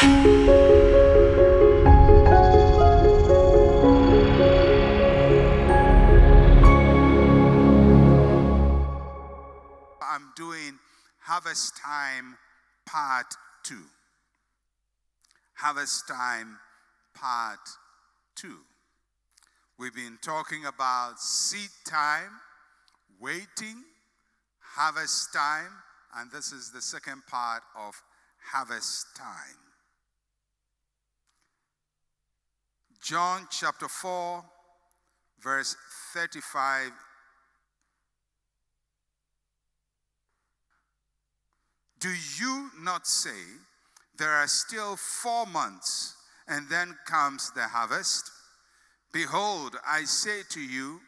I'm doing Harvest Time Part 2. Harvest Time Part 2. We've been talking about seed time, waiting, harvest time, and this is the second part of harvest time. John chapter 4, verse 35. Do you not say, there are still 4 months, and then comes the harvest? Behold, I say to you,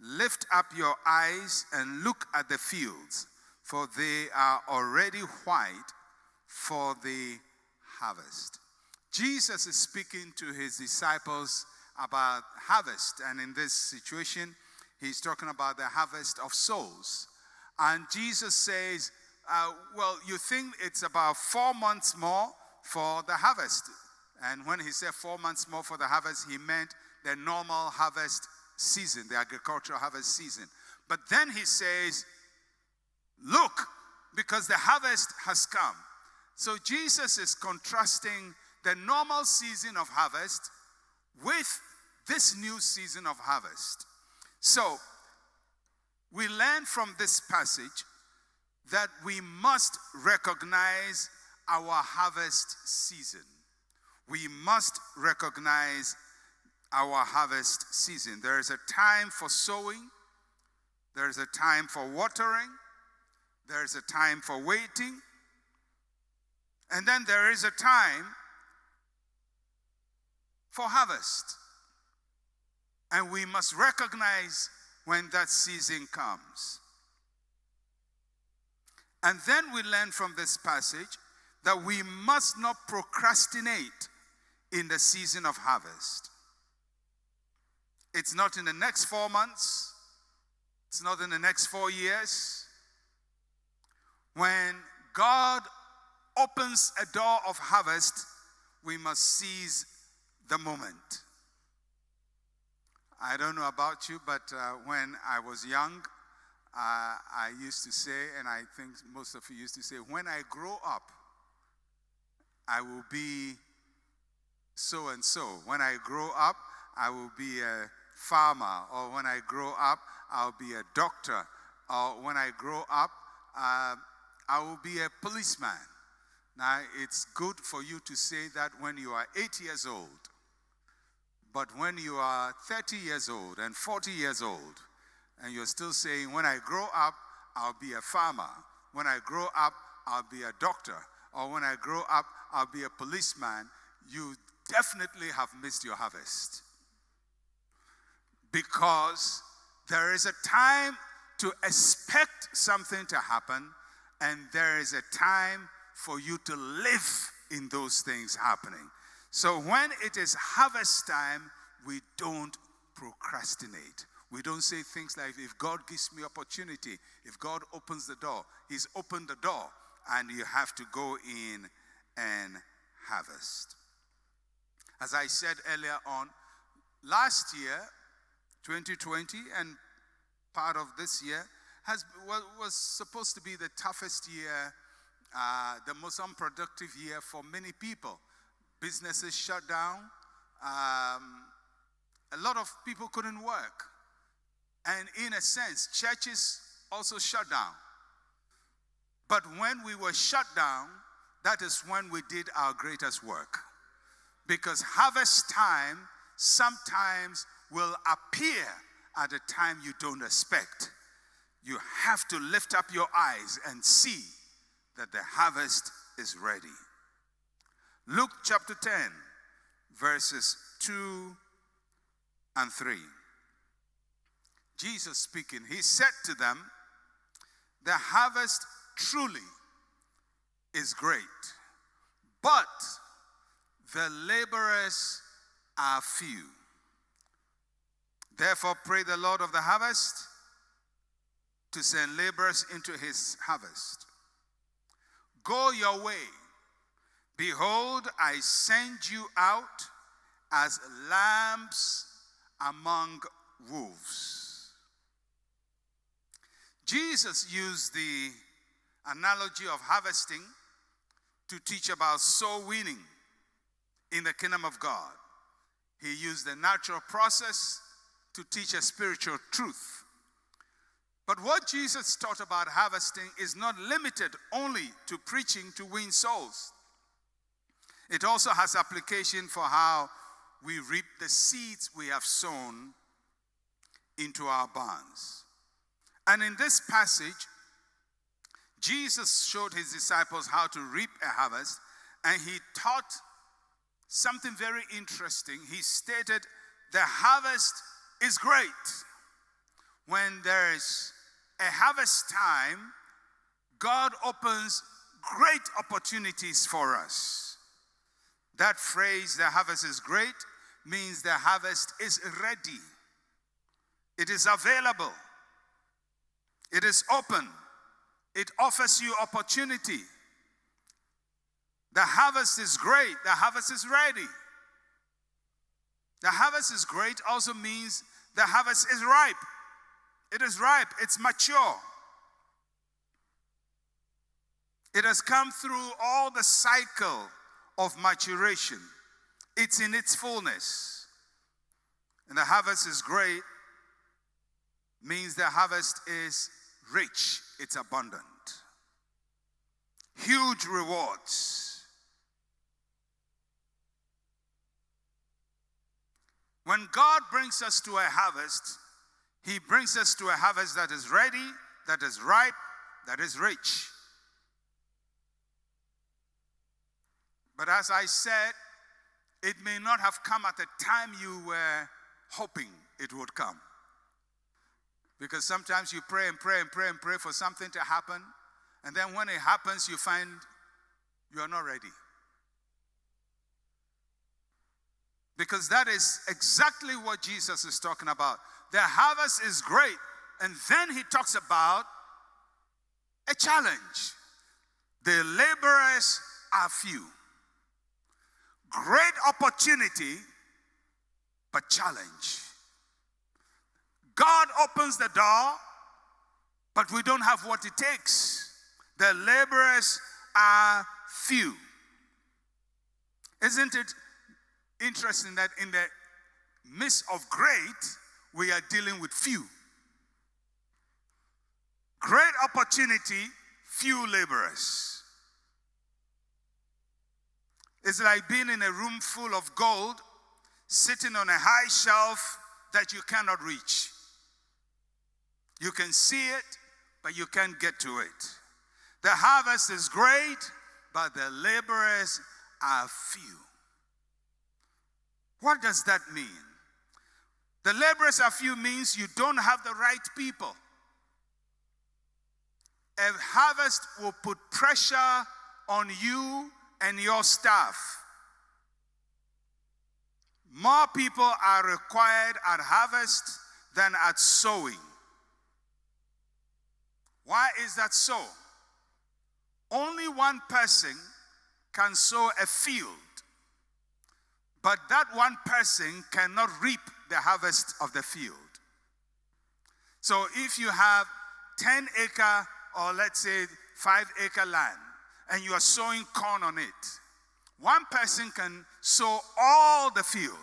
lift up your eyes and look at the fields, for they are already white for the harvest. Jesus is speaking to his disciples about harvest, and in this situation, he's talking about the harvest of souls. And Jesus says, well, you think it's about 4 months more for the harvest. And when he said 4 months more for the harvest, he meant the normal harvest season, the agricultural harvest season. But then he says, look, because the harvest has come. So Jesus is contrasting the normal season of harvest with this new season of harvest. So we learn from this passage that we must recognize our harvest season. We must recognize our harvest season. There is a time for sowing. There is a time for watering. There is a time for waiting. And then there is a time for harvest. And we must recognize when that season comes. And then we learn from this passage that we must not procrastinate in the season of harvest. It's not in the next 4 months. It's not in the next 4 years. When God opens a door of harvest, we must seize the moment. I don't know about you, but when I was young, I used to say, and I think most of you used to say, when I grow up, I will be so and so. When I grow up, I will be a farmer. Or when I grow up, I'll be a doctor. Or when I grow up, I will be a policeman. Now, it's good for you to say that when you are 8 years old. But when you are 30 years old and 40 years old, and you're still saying, when I grow up, I'll be a farmer. When I grow up, I'll be a doctor. Or when I grow up, I'll be a policeman. You definitely have missed your harvest. Because there is a time to expect something to happen, and there is a time for you to live in those things happening. So when it is harvest time, we don't procrastinate. We don't say things like, if God gives me opportunity, if God opens the door, he's opened the door, and you have to go in and harvest. As I said earlier on, last year, 2020, and part of this year, was supposed to be the toughest year, the most unproductive year for many people. Businesses shut down. A lot of people couldn't work. And in a sense, churches also shut down. But when we were shut down, that is when we did our greatest work. Because harvest time sometimes will appear at a time you don't expect. You have to lift up your eyes and see that the harvest is ready. Luke chapter 10, verses 2 and 3. Jesus speaking, he said to them, the harvest truly is great, but the laborers are few. Therefore pray the Lord of the harvest to send laborers into his harvest. Go your way. Behold, I send you out as lambs among wolves. Jesus used the analogy of harvesting to teach about soul winning in the kingdom of God. He used the natural process to teach a spiritual truth. But what Jesus taught about harvesting is not limited only to preaching to win souls. It also has application for how we reap the seeds we have sown into our barns. And in this passage, Jesus showed his disciples how to reap a harvest, and he taught something very interesting. He stated the harvest is great. When there's a harvest time, God opens great opportunities for us. That phrase, the harvest is great, means the harvest is ready. It is available. It is open. It offers you opportunity. The harvest is great. The harvest is ready. The harvest is great also means the harvest is ripe. It is ripe. It's mature. It has come through all the cycle of maturation. It's in its fullness. And the harvest is great means the harvest is rich. It's abundant. Huge rewards. When God brings us to a harvest, he brings us to a harvest that is ready, that is ripe, that is rich. But as I said, it may not have come at the time you were hoping it would come. Because sometimes you pray and pray and pray and pray for something to happen, and then when it happens, you find you are not ready. Because that is exactly what Jesus is talking about. The harvest is great, and then he talks about a challenge. The laborers are few. Great opportunity, but challenge. God opens the door, but we don't have what it takes. The laborers are few. Isn't it interesting that in the midst of great, we are dealing with few? Great opportunity, few laborers. It's like being in a room full of gold, sitting on a high shelf that you cannot reach. You can see it, but you can't get to it. The harvest is great, but the laborers are few. What does that mean? The laborers are few means you don't have the right people. A harvest will put pressure on you and your staff. More people are required at harvest than at sowing. Why is that so? Only one person can sow a field, but that one person cannot reap the harvest of the field. So if you have 10-acre or let's say 5-acre land and you are sowing corn on it, one person can sow all the field.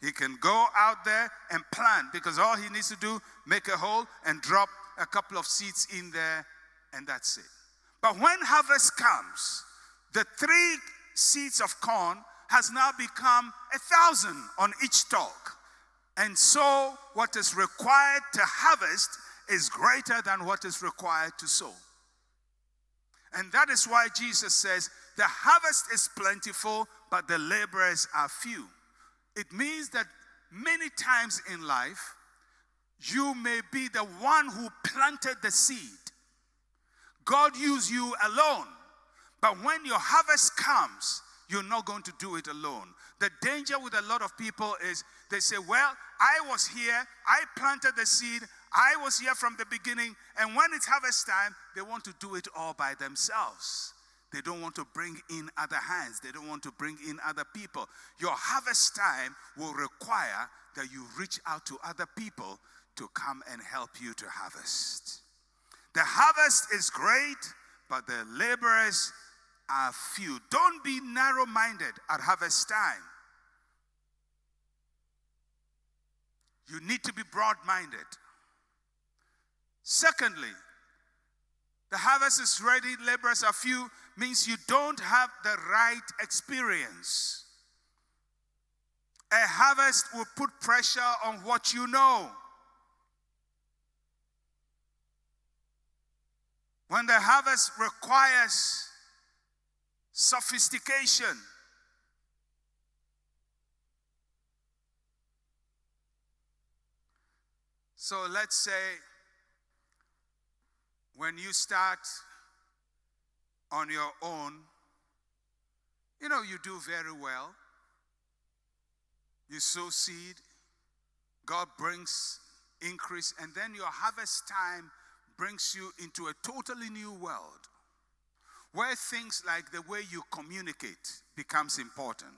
He can go out there and plant, because all he needs to do, make a hole and drop a couple of seeds in there, and that's it. But when harvest comes, the 3 seeds of corn has now become 1,000 on each stalk. And so what is required to harvest is greater than what is required to sow. And that is why Jesus says, the harvest is plentiful, but the laborers are few. It means that many times in life, you may be the one who planted the seed. God used you alone. But when your harvest comes, you're not going to do it alone. The danger with a lot of people is they say, well, I was here, I planted the seed, I was here from the beginning, and when it's harvest time, they want to do it all by themselves. They don't want to bring in other hands. They don't want to bring in other people. Your harvest time will require that you reach out to other people to come and help you to harvest. The harvest is great, but the laborers are few. Don't be narrow-minded at harvest time. You need to be broad-minded. Secondly, the harvest is ready, laborers are few, means you don't have the right experience. A harvest will put pressure on what you know. When the harvest requires sophistication, so let's say when you start on your own, you do very well. You sow seed, God brings increase, and then your harvest time brings you into a totally new world where things like the way you communicate becomes important.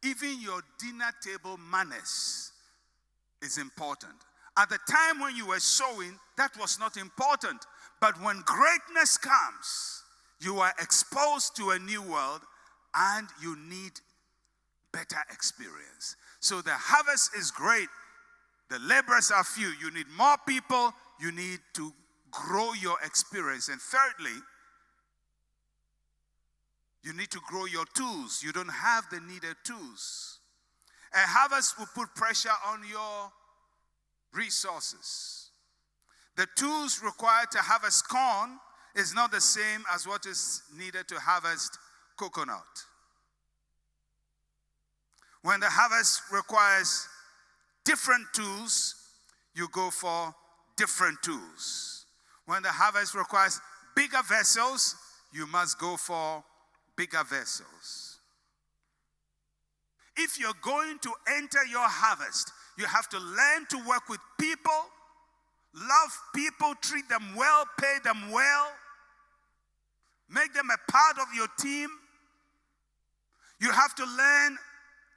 Even your dinner table manners is important. At the time when you were sowing, that was not important. But when greatness comes, you are exposed to a new world and you need better experience. So the harvest is great. The laborers are few. You need more people. You need to grow your experience. And thirdly, you need to grow your tools. You don't have the needed tools. A harvest will put pressure on your resources. The tools required to harvest corn is not the same as what is needed to harvest coconut. When the harvest requires different tools, you go for different tools. When the harvest requires bigger vessels, you must go for bigger vessels. If you're going to enter your harvest, you have to learn to work with people, love people, treat them well, pay them well, make them a part of your team. You have to learn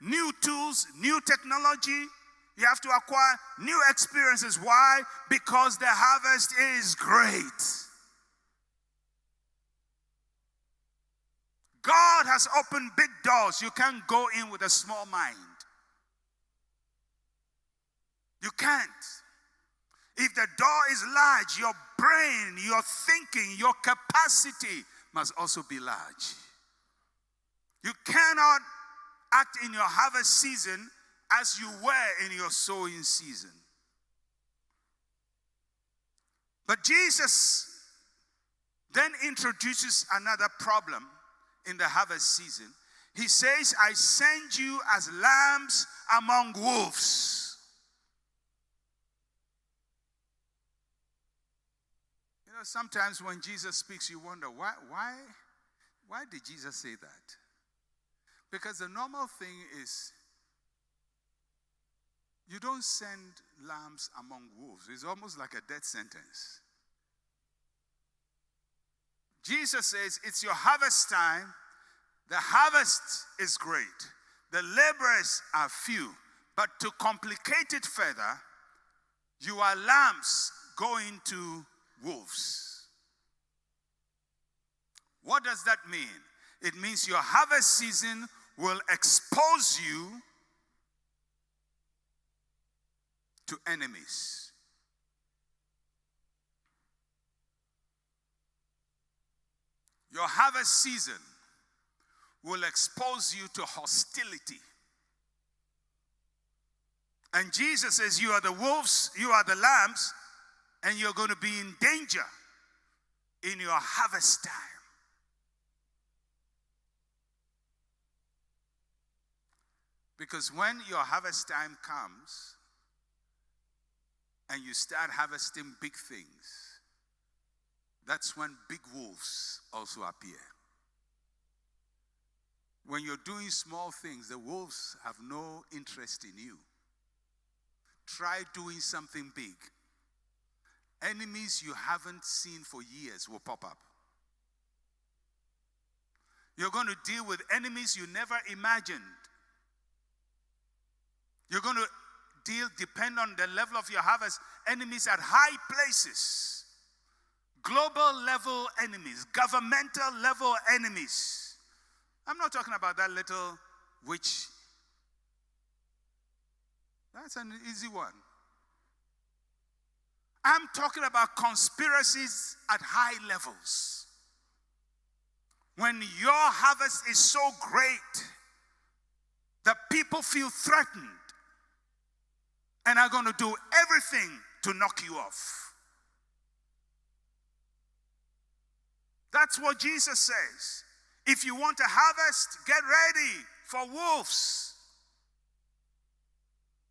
new tools, new technology. You have to acquire new experiences. Why? Because the harvest is great. God has opened big doors. You can't go in with a small mind. You can't. If the door is large, your brain, your thinking, your capacity must also be large. You cannot act in your harvest season as you were in your sowing season. But Jesus then introduces another problem in the harvest season. He says, I send you as lambs among wolves. Sometimes when Jesus speaks, you wonder, why did Jesus say that? Because the normal thing is, you don't send lambs among wolves. It's almost like a death sentence. Jesus says, it's your harvest time. The harvest is great. The laborers are few. But to complicate it further, you are lambs going to wolves. What does that mean? It means your harvest season will expose you to enemies. Your harvest season will expose you to hostility. And Jesus says, you are the wolves, you are the lambs, and you're going to be in danger in your harvest time. Because when your harvest time comes and you start harvesting big things, that's when big wolves also appear. When you're doing small things, the wolves have no interest in you. Try doing something big. Enemies you haven't seen for years will pop up. You're going to deal with enemies you never imagined. You're going to depend on the level of your harvest, enemies at high places, global level enemies, governmental level enemies. I'm not talking about that little witch. That's an easy one. I'm talking about conspiracies at high levels. When your harvest is so great that people feel threatened and are going to do everything to knock you off. That's what Jesus says. If you want to harvest, get ready for wolves.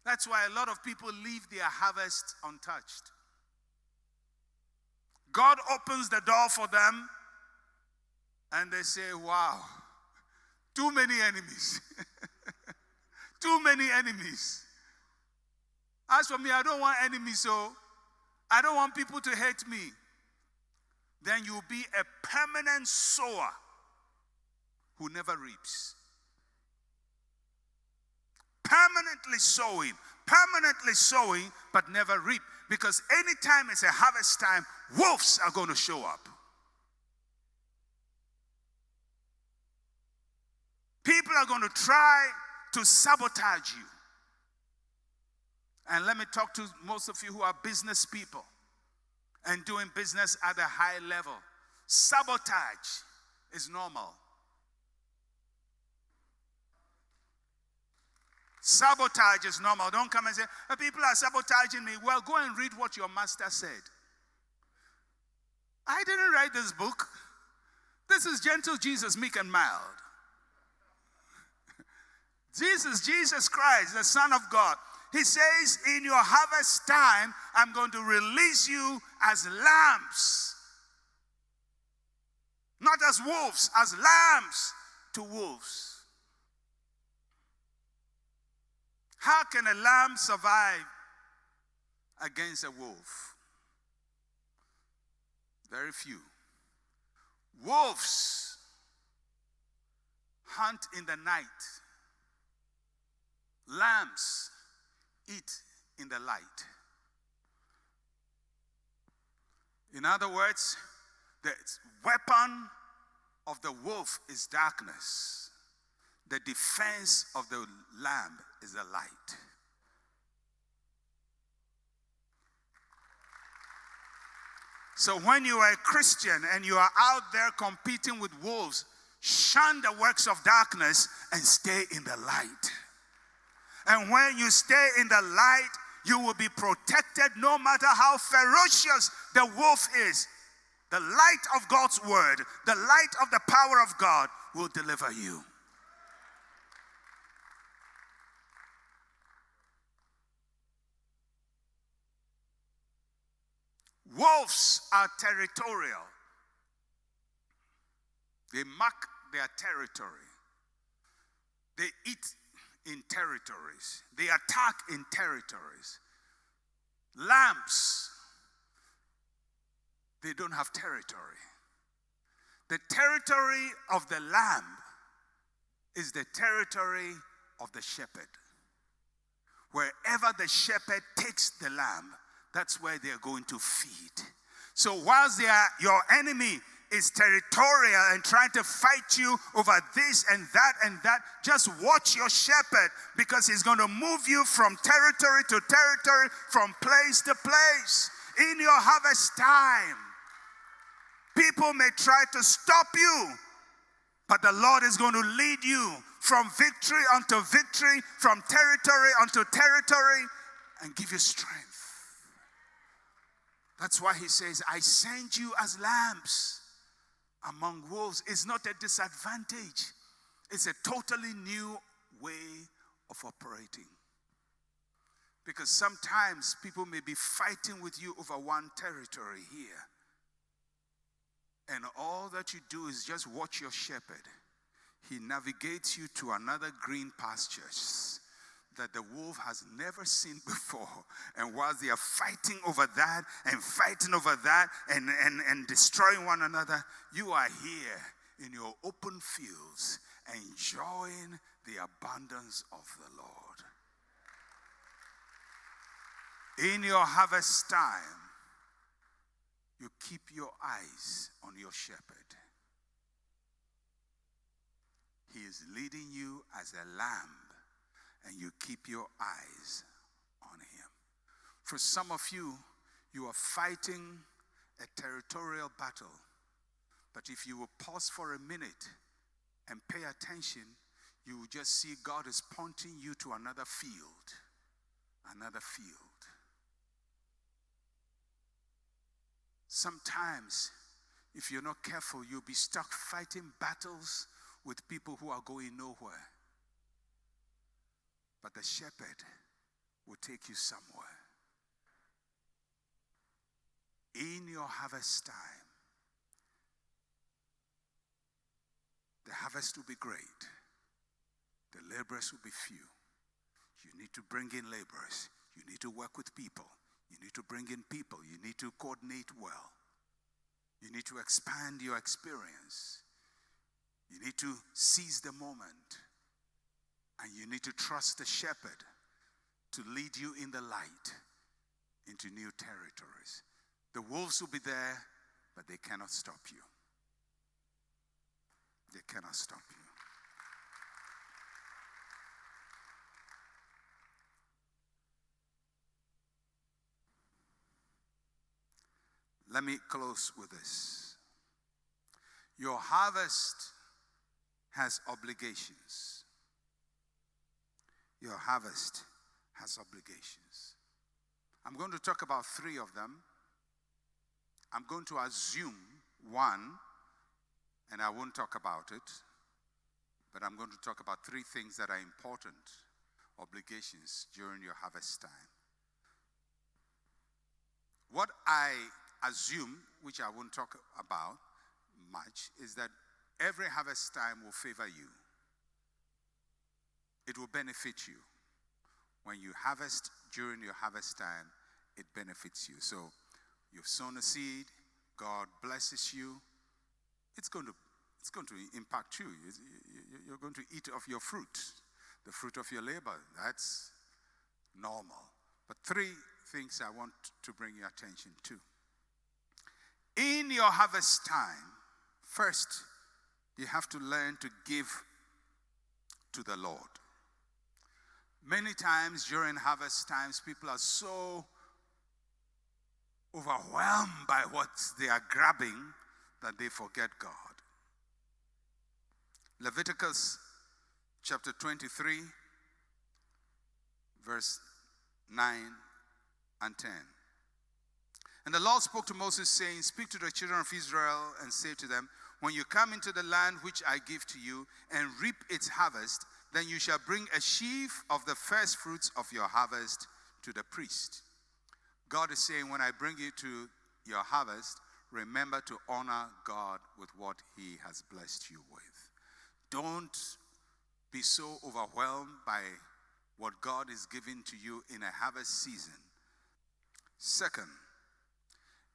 That's why a lot of people leave their harvest untouched. God opens the door for them and they say, wow, too many enemies. Too many enemies. As for me, I don't want enemies, so I don't want people to hate me. Then you'll be a permanent sower who never reaps. Permanently sowing, but never reap. Because anytime it's a harvest time, wolves are going to show up. People are going to try to sabotage you. And let me talk to most of you who are business people and doing business at a high level. Sabotage is normal. Sabotage is normal. Don't come and say, people are sabotaging me. Well, go and read what your master said. I didn't write this book. This is gentle Jesus, meek and mild. Jesus Christ, the Son of God. He says, in your harvest time, I'm going to release you as lambs. Not as wolves, as lambs to wolves. How can a lamb survive against a wolf? Very few. Wolves hunt in the night. Lambs eat in the light. In other words, the weapon of the wolf is darkness. The defense of the lamb is the light. So when you are a Christian and you are out there competing with wolves, shun the works of darkness and stay in the light. And when you stay in the light, you will be protected no matter how ferocious the wolf is. The light of God's word, the light of the power of God will deliver you. Wolves are territorial. They mark their territory. They eat in territories. They attack in territories. Lambs, they don't have territory. The territory of the lamb is the territory of the shepherd. Wherever the shepherd takes the lamb, that's where they're going to feed. So whilst your enemy is territorial and trying to fight you over this and that, just watch your shepherd, because he's going to move you from territory to territory, from place to place. In your harvest time, people may try to stop you, but the Lord is going to lead you from victory unto victory, from territory unto territory, and give you strength. That's why he says, I send you as lambs among wolves. It's not a disadvantage. It's a totally new way of operating. Because sometimes people may be fighting with you over one territory here. And all that you do is just watch your shepherd. He navigates you to another green pastures that the wolf has never seen before. And whilst they are fighting over that and fighting over that and destroying one another, you are here in your open fields, enjoying the abundance of the Lord. In your harvest time, you keep your eyes on your shepherd. He is leading you as a lamb, and you keep your eyes on him. For some of you, you are fighting a territorial battle. But if you will pause for a minute and pay attention, you will just see God is pointing you to another field. Another field. Sometimes, if you're not careful, you'll be stuck fighting battles with people who are going nowhere. But the shepherd will take you somewhere. In your harvest time, the harvest will be great. The laborers will be few. You need to bring in laborers. You need to work with people. You need to bring in people. You need to coordinate well. You need to expand your experience. You need to seize the moment. And you need to trust the shepherd to lead you in the light into new territories. The wolves will be there, but they cannot stop you. They cannot stop you. Let me close with this. Your harvest has obligations. Your harvest has obligations. I'm going to talk about 3 of them. I'm going to assume one, and I won't talk about it, but I'm going to talk about 3 things that are important obligations during your harvest time. What I assume, which I won't talk about much, is that every harvest time will favor you. It will benefit you. When you harvest during your harvest time, it benefits you. So you've sown a seed, God blesses you. It's going to impact you. You're going to eat of your fruit, the fruit of your labor. That's normal. But 3 things I want to bring your attention to. In your harvest time, first, you have to learn to give to the Lord. Many times during harvest times, people are so overwhelmed by what they are grabbing that they forget God. Leviticus chapter 23, verse 9 and 10. And the Lord spoke to Moses, saying, speak to the children of Israel and say to them, when you come into the land which I give to you and reap its harvest, then you shall bring a sheaf of the first fruits of your harvest to the priest. God is saying, when I bring you to your harvest, remember to honor God with what he has blessed you with. Don't be so overwhelmed by what God is giving to you in a harvest season. Second,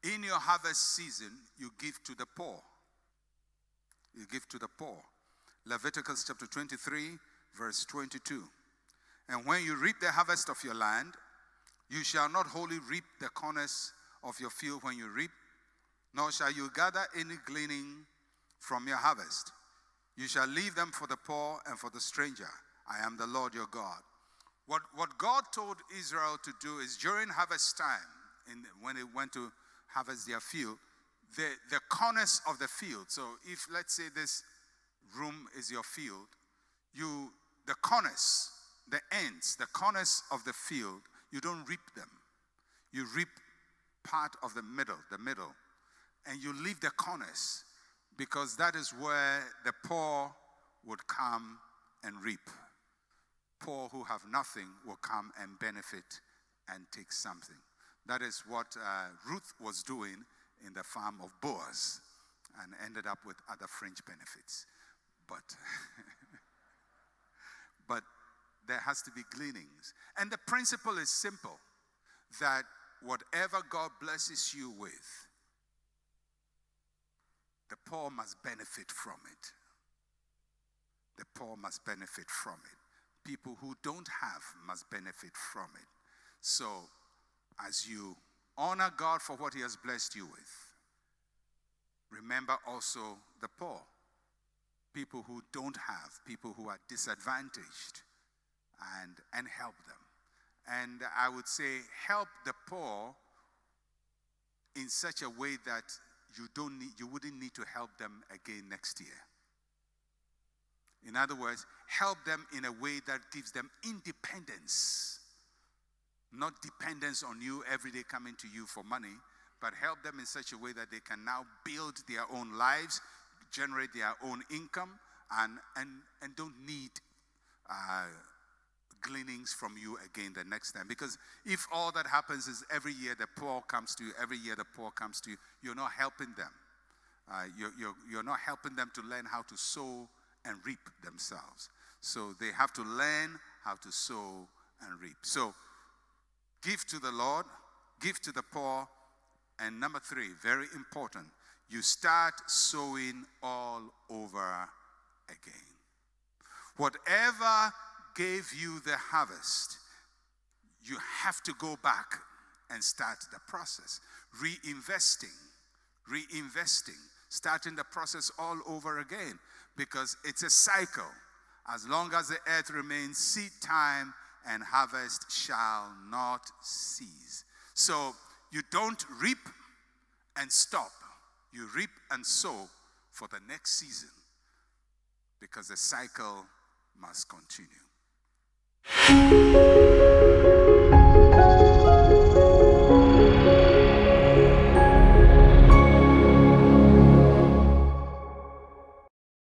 in your harvest season, you give to the poor. You give to the poor. Leviticus chapter 23, verse 22. And when you reap the harvest of your land, you shall not wholly reap the corners of your field when you reap, nor shall you gather any gleaning from your harvest. You shall leave them for the poor and for the stranger. I am the Lord your God. What God told Israel to do is during harvest time, when they went to harvest their field, the corners of the field. So if, let's say, this room is your field, the corners, the ends, the corners of the field, you don't reap them. You reap part of the middle, and you leave the corners, because that is where the poor would come and reap. Poor who have nothing will come and benefit and take something. That is what Ruth was doing in the farm of Boaz, and ended up with other fringe benefits. But but there has to be gleanings. And the principle is simple, that whatever God blesses you with, The poor must benefit from it. The poor must benefit from it. People who don't have must benefit from it. So, as you honor God for what He has blessed you with, remember also the poor. People who don't have, people who are disadvantaged, and help them. And I would say help the poor in such a way that you wouldn't need to help them again next year. In other words, help them in a way that gives them independence, not dependence on you every day coming to you for money, but help them in such a way that they can now build their own lives, generate their own income, and don't need gleanings from you again the next time. Because if all that happens is every year the poor comes to you, you're not helping them. You're not helping them to learn how to sow and reap themselves. So they have to learn how to sow and reap. So give to the Lord, give to the poor, and number 3, very important, you start sowing all over again. Whatever gave you the harvest, you have to go back and start the process. Reinvesting, starting the process all over again, because it's a cycle. As long as the earth remains, seed time and harvest shall not cease. So you don't reap and stop. You reap and sow for the next season, because the cycle must continue.